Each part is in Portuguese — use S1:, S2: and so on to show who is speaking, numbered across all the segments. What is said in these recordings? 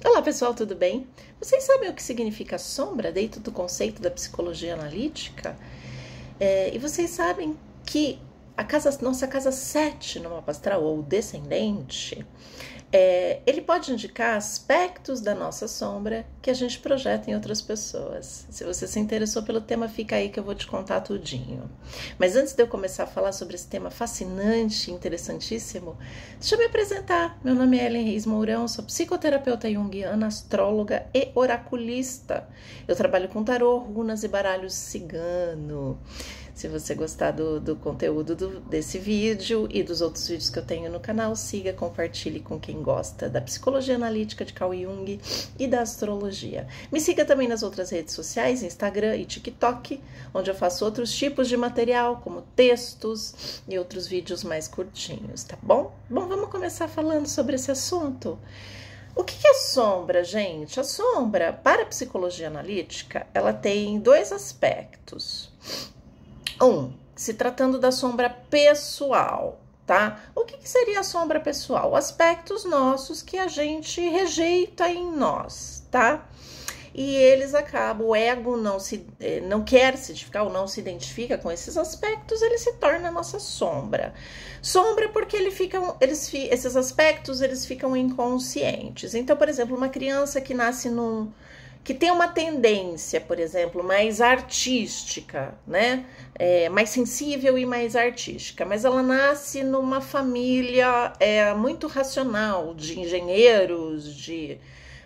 S1: Olá pessoal, tudo bem? Vocês sabem o que significa sombra dentro do conceito da psicologia analítica? E vocês sabem que nossa casa 7 no mapa astral, ou descendente, ele pode indicar aspectos da nossa sombra que a gente projeta em outras pessoas. Se você se interessou pelo tema, fica aí que eu vou te contar tudinho. Mas antes de eu começar a falar sobre esse tema fascinante e interessantíssimo, deixa eu me apresentar. Meu nome é Ellen Reis Mourão, sou psicoterapeuta junguiana, astróloga e oraculista. Eu trabalho com tarô, runas e baralho cigano. Se você gostar do conteúdo desse vídeo e dos outros vídeos que eu tenho no canal, siga, compartilhe com quem gosta da psicologia analítica de Carl Jung e da astrologia. Me siga também nas outras redes sociais, Instagram e TikTok, onde eu faço outros tipos de material, como textos e outros vídeos mais curtinhos, tá bom? Bom, vamos começar falando sobre esse assunto. O que é sombra, gente? A sombra, para a psicologia analítica, ela tem dois aspectos. Se tratando da sombra pessoal, tá? O que seria a sombra pessoal? Aspectos nossos que a gente rejeita em nós, tá? E eles acabam, o ego não quer se identificar ou não se identifica com esses aspectos, ele se torna a nossa sombra. Sombra porque esses aspectos eles ficam inconscientes. Então, por exemplo, uma criança que nasce que tem uma tendência, por exemplo, mais artística, né? Mais sensível e mais artística, mas ela nasce numa família muito racional, de engenheiros, de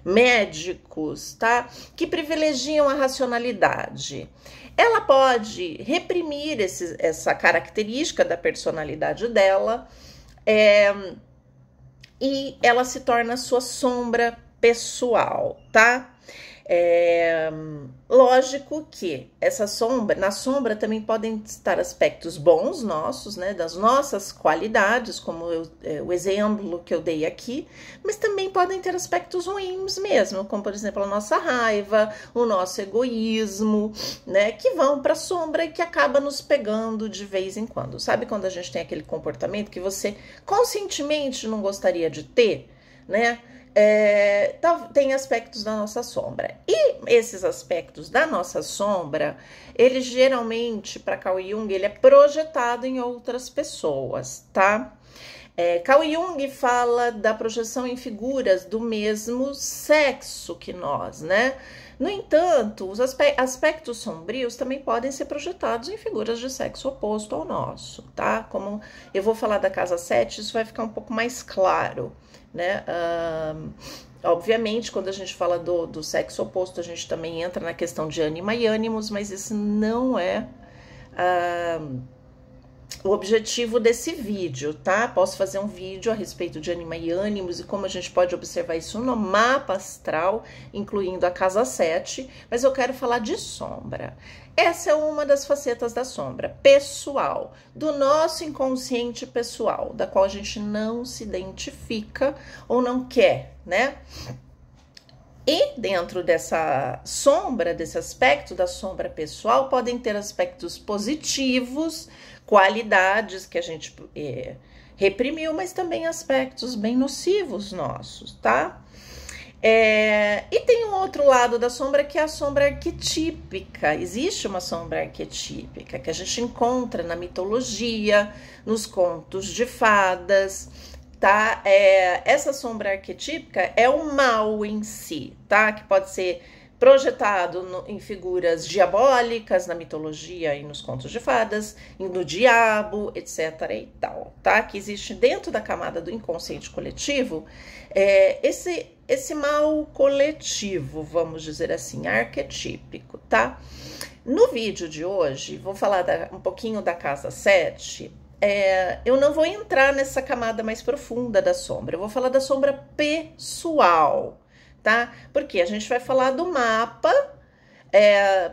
S1: médicos, tá? Que privilegiam a racionalidade. Ela pode reprimir essa característica da personalidade dela e ela se torna a sua sombra pessoal, tá? Lógico que na sombra também podem estar aspectos bons nossos, né, das nossas qualidades, como o exemplo que eu dei aqui, mas também podem ter aspectos ruins mesmo, como por exemplo a nossa raiva, o nosso egoísmo, né, que vão para a sombra e que acaba nos pegando de vez em quando. Sabe quando a gente tem aquele comportamento que você conscientemente não gostaria de ter, né? Tem aspectos da nossa sombra. E esses aspectos da nossa sombra, ele geralmente, para Carl Jung, ele é projetado em outras pessoas, tá? Carl Jung fala da projeção em figuras do mesmo sexo que nós, né? No entanto, os aspectos sombrios também podem ser projetados em figuras de sexo oposto ao nosso, tá? Como eu vou falar da casa 7, isso vai ficar um pouco mais claro, né? Obviamente, quando a gente fala do sexo oposto, a gente também entra na questão de ânima e ânimos, mas isso não é o objetivo desse vídeo, tá? Posso fazer um vídeo a respeito de ânima e ânimos e como a gente pode observar isso no mapa astral, incluindo a casa 7, mas eu quero falar de sombra. Essa é uma das facetas da sombra, pessoal, do nosso inconsciente pessoal, da qual a gente não se identifica ou não quer, né? E dentro dessa sombra, desse aspecto da sombra pessoal, podem ter aspectos positivos, qualidades que a gente reprimiu, mas também aspectos bem nocivos nossos, tá? E tem um outro lado da sombra que é a sombra arquetípica. Existe uma sombra arquetípica que a gente encontra na mitologia, nos contos de fadas, tá? Essa sombra arquetípica é o mal em si, tá? Que pode ser projetado em figuras diabólicas na mitologia e nos contos de fadas, no diabo, etc. e tal, tá? Que existe dentro da camada do inconsciente coletivo esse mal coletivo, vamos dizer assim, arquetípico, tá? No vídeo de hoje, vou falar um pouquinho da casa 7. Eu não vou entrar nessa camada mais profunda da sombra, eu vou falar da sombra pessoal, tá? Porque a gente vai falar do mapa,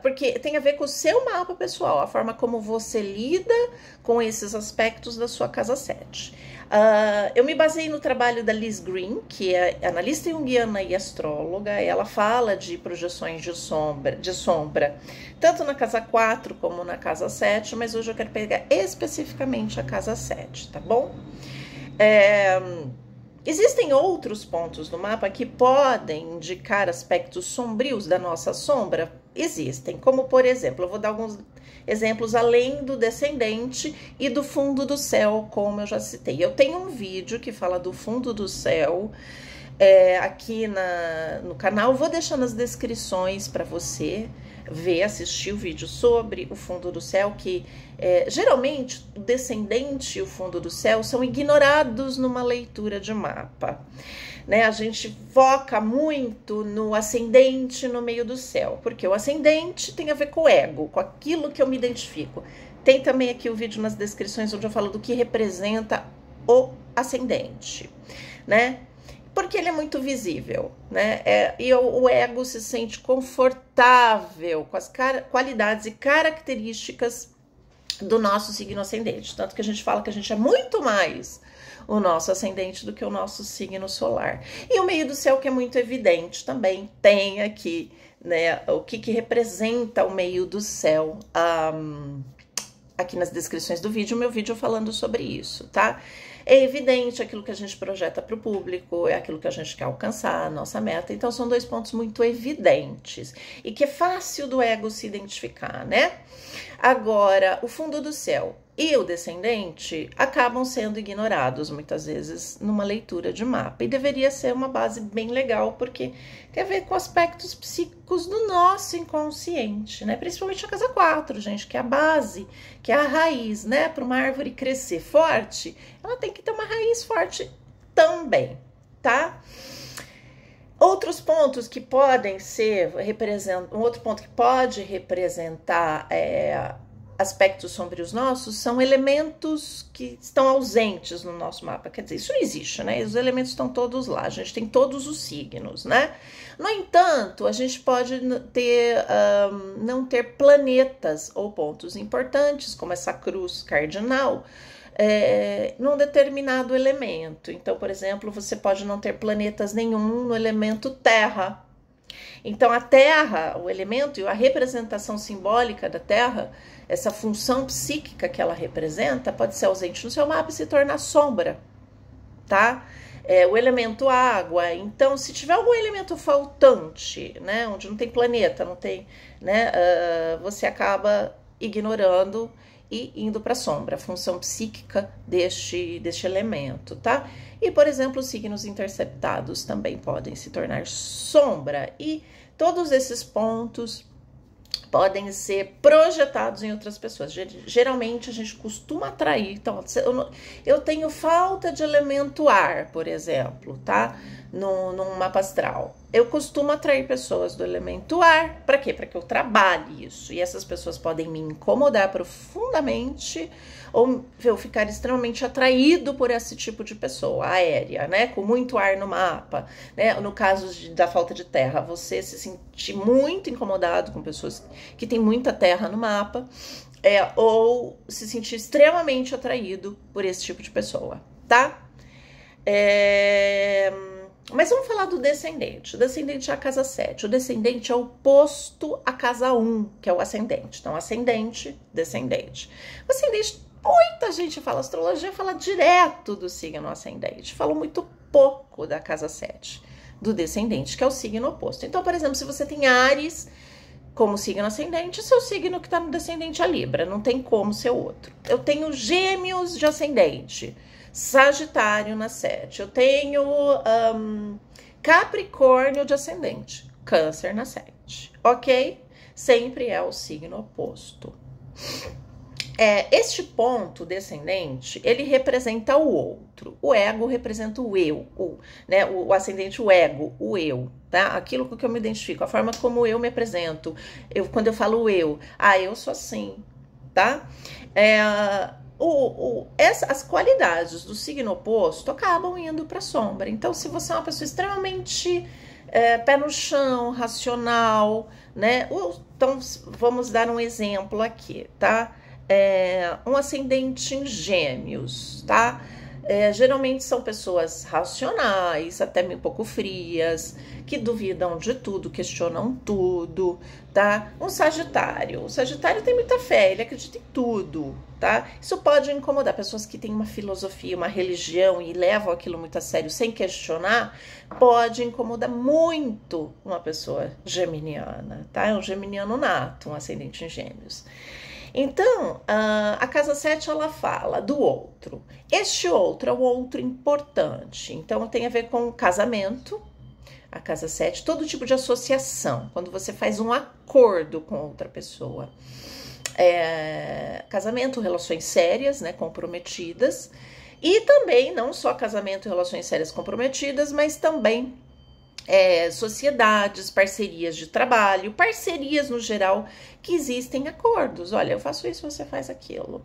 S1: porque tem a ver com o seu mapa pessoal, a forma como você lida com esses aspectos da sua casa 7. Eu me baseei no trabalho da Liz Green, que é analista junguiana e astróloga. Ela fala de projeções de sombra, tanto na casa 4 como na casa 7, mas hoje eu quero pegar especificamente a casa 7, tá bom? Existem outros pontos do mapa que podem indicar aspectos sombrios da nossa sombra? Existem, como por exemplo, eu vou dar alguns exemplos além do descendente e do fundo do céu, como eu já citei. Eu tenho um vídeo que fala do fundo do céu aqui no canal, vou deixar nas descrições para você ver, assistir o vídeo sobre o fundo do céu, que geralmente o descendente e o fundo do céu são ignorados numa leitura de mapa, né? A gente foca muito no ascendente no meio do céu, porque o ascendente tem a ver com o ego, com aquilo que eu me identifico. Tem também aqui o vídeo nas descrições onde eu falo do que representa o ascendente, né? Porque ele é muito visível, né? E o ego se sente confortável com as qualidades e características do nosso signo ascendente. Tanto que a gente fala que a gente é muito mais o nosso ascendente do que o nosso signo solar. E o meio do céu, que é muito evidente também, tem aqui, né, o que representa o meio do céu. Aqui nas descrições do vídeo, meu vídeo falando sobre isso, tá? É evidente aquilo que a gente projeta para o público, é aquilo que a gente quer alcançar, a nossa meta. Então, são dois pontos muito evidentes e que é fácil do ego se identificar, né? Agora, o fundo do céu e o descendente acabam sendo ignorados muitas vezes numa leitura de mapa. E deveria ser uma base bem legal, porque tem a ver com aspectos psíquicos do nosso inconsciente, né? Principalmente a casa 4, gente, que é a base, que é a raiz, né? Para uma árvore crescer forte, ela tem que ter uma raiz forte também, tá? Outros pontos que podem ser, um outro ponto que pode representar aspectos sombrios nossos são elementos que estão ausentes no nosso mapa. Quer dizer, isso não existe, né? Os elementos estão todos lá, a gente tem todos os signos, né? No entanto, a gente pode não ter planetas ou pontos importantes, como essa cruz cardinal, num determinado elemento. Então, por exemplo, você pode não ter planetas nenhum no elemento terra. Então, a terra, o elemento e a representação simbólica da terra, essa função psíquica que ela representa, pode ser ausente no seu mapa e se tornar sombra, tá? O elemento água, então, se tiver algum elemento faltante, né, onde não tem planeta, não tem, né, você acaba ignorando e indo para a sombra, a função psíquica deste elemento, tá? E, por exemplo, os signos interceptados também podem se tornar sombra, e todos esses pontos podem ser projetados em outras pessoas. Geralmente a gente costuma atrair, então eu tenho falta de elemento ar, por exemplo, tá? Num mapa astral. Eu costumo atrair pessoas do elemento ar, para quê? Para que eu trabalhe isso. E essas pessoas podem me incomodar profundamente ou eu ficar extremamente atraído por esse tipo de pessoa aérea, né? Com muito ar no mapa, né? No caso da falta de terra, você se sentir muito incomodado com pessoas que têm muita terra no mapa, ou se sentir extremamente atraído por esse tipo de pessoa, tá? Mas vamos falar do descendente. O descendente é a casa 7. O descendente é oposto à casa 1, que é o ascendente. Então, ascendente, descendente. O ascendente, muita gente fala, astrologia fala direto do signo ascendente. Fala muito pouco da casa 7, do descendente, que é o signo oposto. Então, por exemplo, se você tem Áries como signo ascendente, seu signo que está no descendente é Libra. Não tem como ser outro. Eu tenho Gêmeos de ascendente, Sagitário na 7. Eu tenho Capricórnio de ascendente, Câncer na 7, ok? Sempre é o signo oposto. Este ponto descendente, ele representa o outro. O ego representa o eu, né? O ascendente, o ego, o eu, tá? Aquilo com que eu me identifico, a forma como eu me apresento. Quando eu falo eu sou assim, tá? As qualidades do signo oposto acabam indo para a sombra. Então, se você é uma pessoa extremamente pé no chão, racional, né? Então, vamos dar um exemplo aqui, tá? Um ascendente em Gêmeos, tá? Geralmente são pessoas racionais, até um pouco frias, que duvidam de tudo, questionam tudo, tá? O Sagitário tem muita fé, ele acredita em tudo, tá? Isso pode incomodar pessoas que têm uma filosofia, uma religião e levam aquilo muito a sério sem questionar, pode incomodar muito uma pessoa geminiana, tá? É um geminiano nato, um ascendente em Gêmeos. Então, a casa 7 ela fala do outro. Este outro é o outro importante. Então, tem a ver com casamento, a casa 7, todo tipo de associação, quando você faz um acordo com outra pessoa. Casamento, relações sérias, né, comprometidas. E também, não só casamento e relações sérias comprometidas, mas também sociedades, parcerias de trabalho, parcerias no geral, que existem acordos. Olha, eu faço isso, você faz aquilo.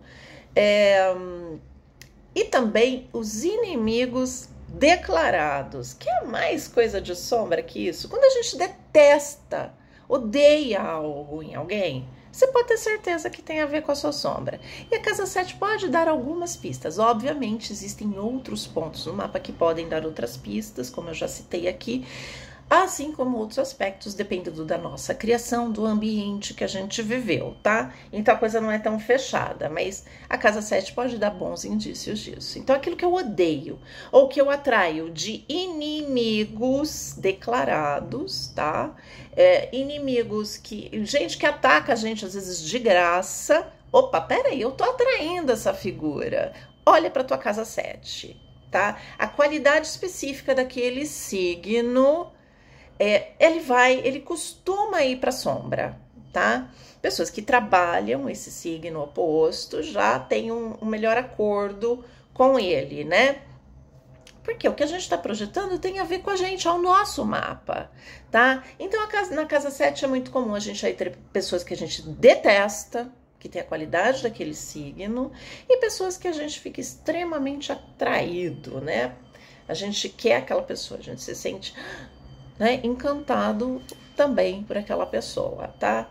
S1: E também os inimigos declarados, que é mais coisa de sombra que isso. Quando a gente detesta, odeia algo em alguém, você pode ter certeza que tem a ver com a sua sombra. E a casa 7 pode dar algumas pistas. Obviamente, existem outros pontos no mapa que podem dar outras pistas, como eu já citei aqui, assim como outros aspectos, dependendo da nossa criação, do ambiente que a gente viveu, tá? Então a coisa não é tão fechada, mas a casa 7 pode dar bons indícios disso. Então aquilo que eu odeio, ou que eu atraio de inimigos declarados, tá? Inimigos gente que ataca a gente às vezes de graça. Opa, peraí, eu tô atraindo essa figura. Olha para tua casa 7, tá? A qualidade específica daquele signo, ele costuma ir para a sombra, tá? Pessoas que trabalham esse signo oposto já têm um melhor acordo com ele, né? Porque o que a gente está projetando tem a ver com a gente, ao nosso mapa, tá? Então, na casa 7 é muito comum a gente aí ter pessoas que a gente detesta, que tem a qualidade daquele signo, e pessoas que a gente fica extremamente atraído, né? A gente quer aquela pessoa, a gente se sente, né, encantado também por aquela pessoa, tá?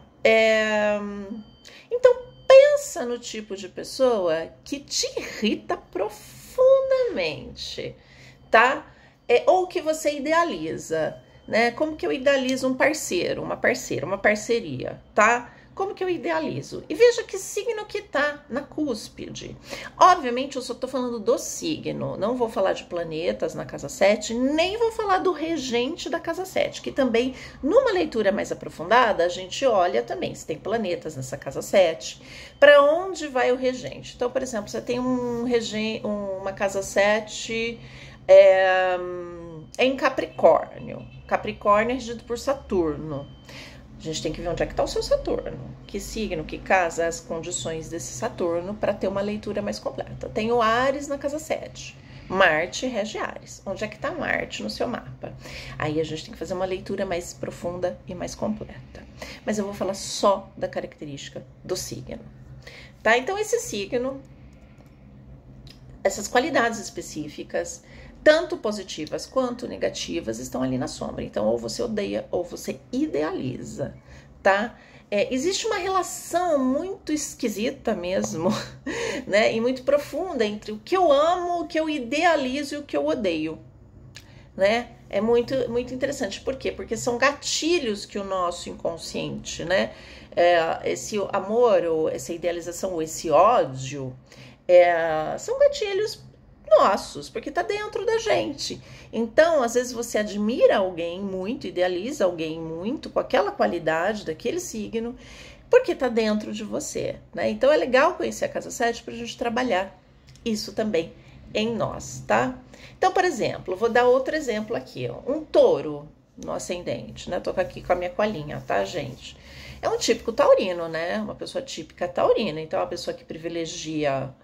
S1: Então, pensa no tipo de pessoa que te irrita profundamente, tá? Ou que você idealiza, né? Como que eu idealizo um parceiro, uma parceira, uma parceria, tá? Como que eu idealizo? E veja que signo que tá na cúspide. Obviamente, eu só tô falando do signo, não vou falar de planetas na casa 7, nem vou falar do regente da casa 7, que também, numa leitura mais aprofundada, a gente olha também se tem planetas nessa casa 7, para onde vai o regente. Então, por exemplo, você tem uma casa 7 em Capricórnio. Capricórnio é regido por Saturno. A gente tem que ver onde é que está o seu Saturno, que signo, que casa, as condições desse Saturno para ter uma leitura mais completa. Tem o Áries na casa 7, Marte rege Áries. Onde é que está Marte no seu mapa? Aí a gente tem que fazer uma leitura mais profunda e mais completa. Mas eu vou falar só da característica do signo, tá? Então esse signo, essas qualidades específicas, tanto positivas quanto negativas, estão ali na sombra. Então, ou você odeia ou você idealiza, tá? Existe uma relação muito esquisita mesmo, né? E muito profunda entre o que eu amo, o que eu idealizo e o que eu odeio, né? É muito, muito interessante. Por quê? Porque são gatilhos que o nosso inconsciente, né? Esse amor, ou essa idealização, ou esse ódio, são gatilhos nossos, porque tá dentro da gente. Então, às vezes você admira alguém muito, idealiza alguém muito com aquela qualidade daquele signo, porque tá dentro de você, né? Então é legal conhecer a casa 7 pra gente trabalhar isso também em nós, tá? Então, por exemplo, vou dar outro exemplo aqui, ó. Um touro no ascendente, né? Tô aqui com a minha colinha, tá, gente? É um típico taurino, né? Uma pessoa típica taurina. Então, é uma pessoa que privilegia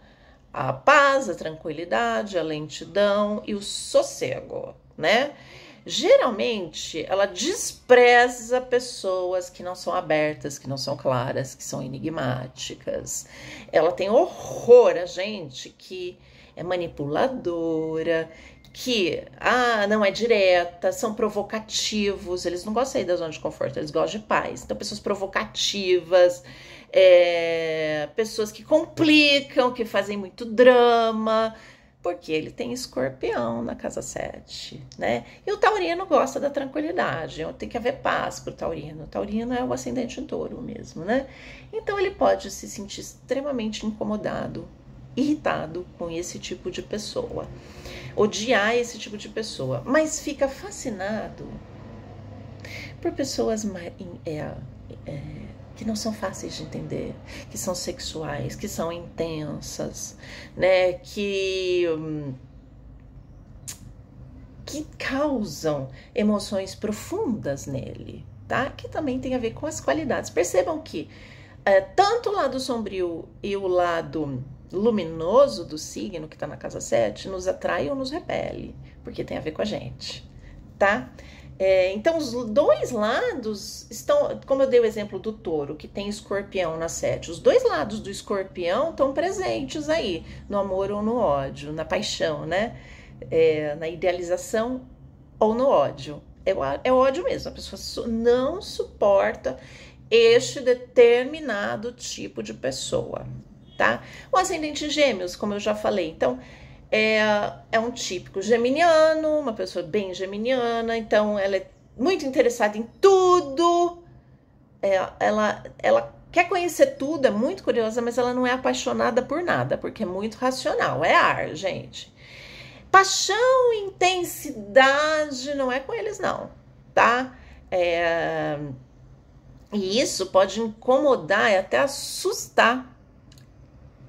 S1: a paz, a tranquilidade, a lentidão e o sossego, né? Geralmente, ela despreza pessoas que não são abertas, que não são claras, que são enigmáticas. Ela tem horror a gente que é manipuladora, que não é direta, são provocativos, eles não gostam de sair da zona de conforto, eles gostam de paz. Então, pessoas provocativas, pessoas que complicam, que fazem muito drama, Porque ele tem escorpião na casa 7, né? E o taurino gosta da tranquilidade, tem que haver paz pro taurino. O taurino é o ascendente em touro mesmo, né? Então ele pode se sentir extremamente incomodado, irritado com esse tipo de pessoa, odiar esse tipo de pessoa, mas fica fascinado por pessoas que não são fáceis de entender, que são sexuais, que são intensas, né, que causam emoções profundas nele, tá? Que também tem a ver com as qualidades. Percebam que tanto o lado sombrio e o lado luminoso do signo que está na casa 7 nos atrai ou nos repele, porque tem a ver com a gente, tá? Então, os dois lados estão, como eu dei o exemplo do touro, que tem escorpião na 7, os dois lados do escorpião estão presentes aí, no amor ou no ódio, na paixão, né? Na idealização ou no ódio. É ódio mesmo, a pessoa não suporta este determinado tipo de pessoa, tá? O ascendente Gêmeos, como eu já falei, então, é um típico geminiano, uma pessoa bem geminiana, então ela é muito interessada em tudo, ela quer conhecer tudo, é muito curiosa, mas ela não é apaixonada por nada, porque é muito racional, é ar, gente. Paixão e intensidade não é com eles não, tá? E isso pode incomodar e até assustar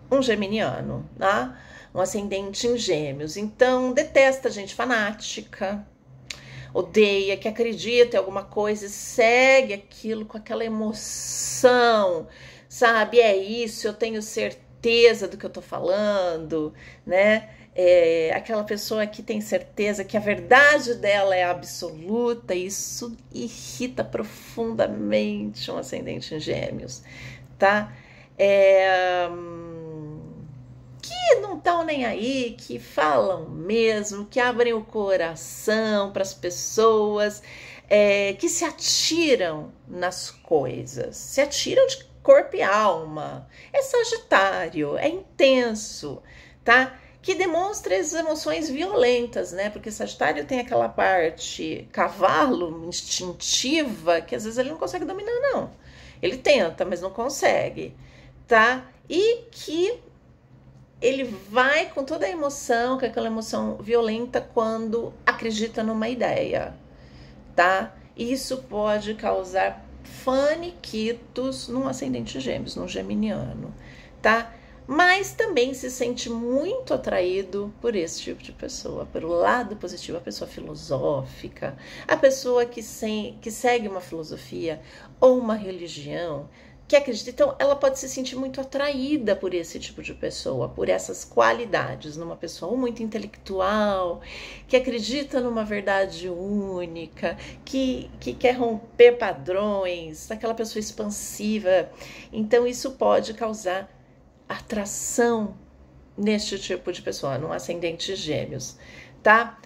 S1: um geminiano, tá? Um ascendente em Gêmeos. Então, detesta gente fanática, odeia, que acredita em alguma coisa e segue aquilo com aquela emoção, sabe? É isso, eu tenho certeza do que eu tô falando, né? Aquela pessoa que tem certeza que a verdade dela é absoluta, isso irrita profundamente um ascendente em Gêmeos, tá? Que não estão nem aí, que falam mesmo, que abrem o coração para as pessoas, que se atiram nas coisas, se atiram de corpo e alma. É Sagitário, é intenso, tá? Que demonstra as emoções violentas, né? Porque Sagitário tem aquela parte cavalo, instintiva, que às vezes ele não consegue dominar, não. Ele tenta, mas não consegue, tá? E que ele vai com toda a emoção, com aquela emoção violenta quando acredita numa ideia, tá? Isso pode causar faniquitos num ascendente Gêmeos, num geminiano, tá? Mas também se sente muito atraído por esse tipo de pessoa, pelo lado positivo, a pessoa filosófica, a pessoa que segue uma filosofia ou uma religião, que acredita. Então, ela pode se sentir muito atraída por esse tipo de pessoa, por essas qualidades, numa pessoa muito intelectual, que acredita numa verdade única, que quer romper padrões, aquela pessoa expansiva. Então, isso pode causar atração neste tipo de pessoa, num ascendente Gêmeos, tá?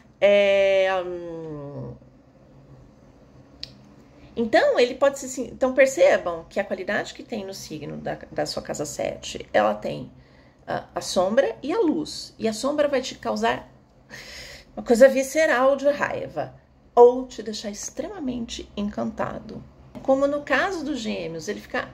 S1: Então, ele pode se... Então, percebam que a qualidade que tem no signo da sua casa 7, ela tem a sombra e a luz. E a sombra vai te causar uma coisa visceral de raiva, ou te deixar extremamente encantado. Como no caso dos Gêmeos, ele fica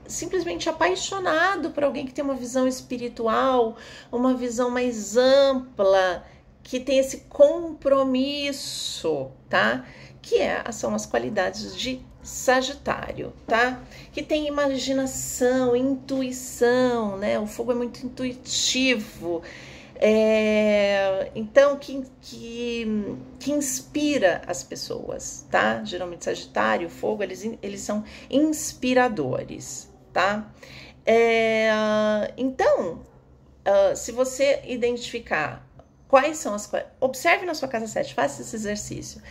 S1: simplesmente apaixonado por alguém que tem uma visão espiritual, uma visão mais ampla, que tem esse compromisso, tá? Que são as qualidades de Sagitário, tá? Que tem imaginação, intuição, né? O fogo é muito intuitivo, então que inspira as pessoas, tá? Geralmente Sagitário, o fogo, eles são inspiradores, tá? Então, se você identificar quais são observe na sua casa 7, faça esse exercício.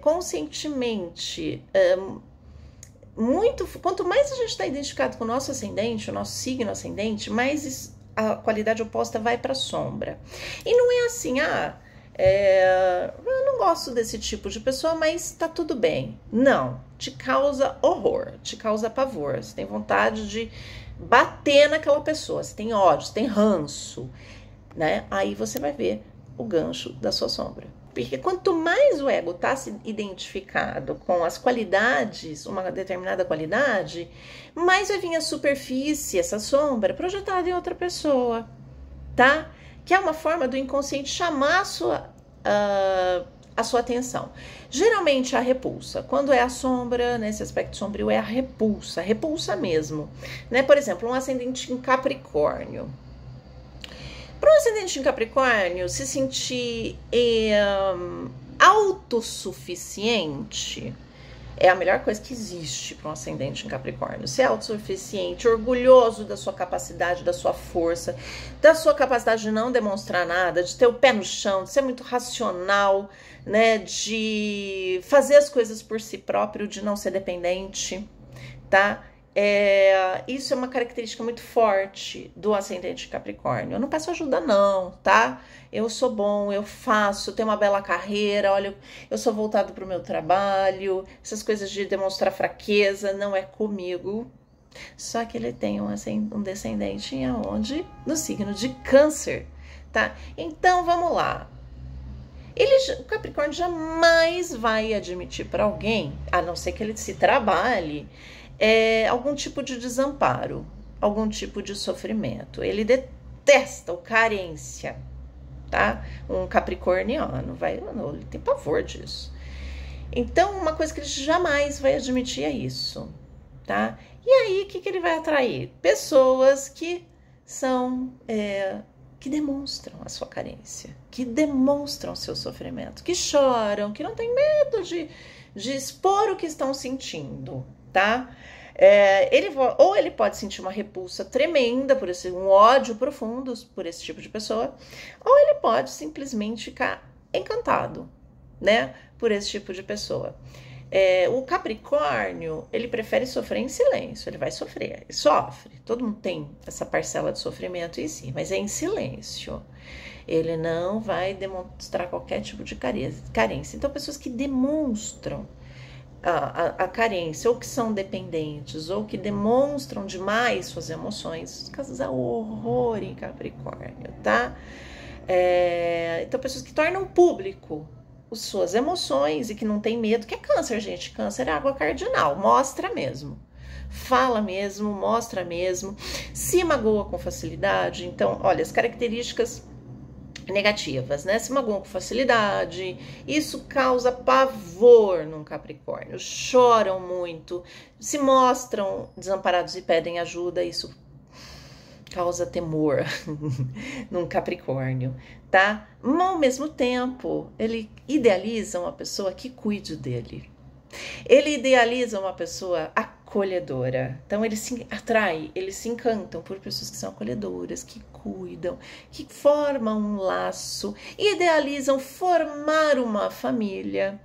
S1: Conscientemente, quanto mais a gente está identificado com o nosso ascendente, o nosso signo ascendente, mais a qualidade oposta vai para a sombra. E não é assim, eu não gosto desse tipo de pessoa, mas tá tudo bem. Não, te causa horror, te causa pavor, você tem vontade de bater naquela pessoa, você tem ódio, você tem ranço. né? Aí você vai ver o gancho da sua sombra. Porque quanto mais o ego está se identificado com as qualidades, uma determinada qualidade, mais vai vir a superfície, essa sombra, projetada em outra pessoa, tá? Que é uma forma do inconsciente chamar a sua atenção. Geralmente a repulsa, quando é a sombra, nesse aspecto sombrio, é a repulsa mesmo, né? Por exemplo, um ascendente em Capricórnio. Para um ascendente em Capricórnio se sentir autossuficiente é a melhor coisa que existe para um ascendente em Capricórnio. Ser autossuficiente, orgulhoso da sua capacidade, da sua força, da sua capacidade de não demonstrar nada, de ter o pé no chão, de ser muito racional, né, de fazer as coisas por si próprio, de não ser dependente, tá? Isso é uma característica muito forte do ascendente Capricórnio. Eu não peço ajuda não, tá? Eu sou bom, eu faço, tenho uma bela carreira, olha, eu sou voltado para o meu trabalho, essas coisas de demonstrar fraqueza não é comigo. Só que ele tem um descendente em aonde? No signo de Câncer, tá? Então, vamos lá. O Capricórnio jamais vai admitir para alguém, a não ser que ele se trabalhe, algum tipo de desamparo, algum tipo de sofrimento. Ele detesta o carência, tá? Um capricorniano, ele tem pavor disso. Então, uma coisa que ele jamais vai admitir é isso, tá? E aí, o que ele vai atrair? Pessoas que são... que demonstram a sua carência, que demonstram o seu sofrimento, que choram, que não têm medo de expor o que estão sentindo, tá? Ele pode sentir uma repulsa tremenda, um ódio profundo por esse tipo de pessoa, ou ele pode simplesmente ficar encantado, né, por esse tipo de pessoa. O Capricórnio, ele prefere sofrer em silêncio, ele vai sofrer, ele sofre, todo mundo tem essa parcela de sofrimento em si, mas é em silêncio, ele não vai demonstrar qualquer tipo de carência. Então, pessoas que demonstram a carência, ou que são dependentes, ou que demonstram demais suas emoções, causam horror em Capricórnio, tá? Então, pessoas que tornam público suas emoções e que não tem medo, que é Câncer, gente. Câncer é água cardinal, mostra mesmo, fala mesmo, mostra mesmo, se magoa com facilidade. Então, olha, as características negativas, né? Se magoam com facilidade, isso causa pavor num Capricórnio, choram muito, se mostram desamparados e pedem ajuda, isso causa temor num Capricórnio, tá? Mas, ao mesmo tempo, ele idealiza uma pessoa que cuide dele. Ele idealiza uma pessoa acolhedora. Então, ele se atrai, eles se encantam por pessoas que são acolhedoras, que cuidam, que formam um laço, idealizam formar uma família.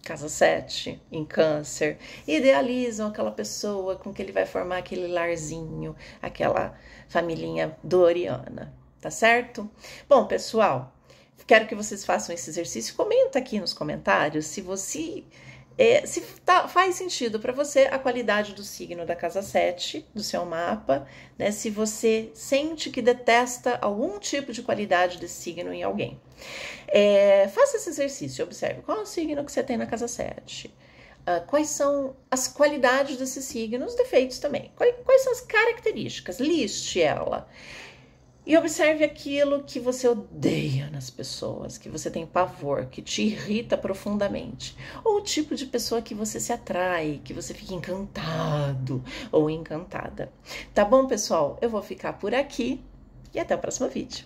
S1: Casa 7, em Câncer, idealizam aquela pessoa com que ele vai formar aquele larzinho, aquela familhinha doriana, tá certo? Bom, pessoal, quero que vocês façam esse exercício, comenta aqui nos comentários se você... faz sentido para você a qualidade do signo da casa 7 do seu mapa, né? Se você sente que detesta algum tipo de qualidade desse signo em alguém. Faça esse exercício, observe qual é o signo que você tem na casa 7. Quais são as qualidades desse signo, os defeitos também. Quais são as características? Liste ela. E observe aquilo que você odeia nas pessoas, que você tem pavor, que te irrita profundamente. Ou o tipo de pessoa que você se atrai, que você fica encantado ou encantada. Tá bom, pessoal? Eu vou ficar por aqui e até o próximo vídeo.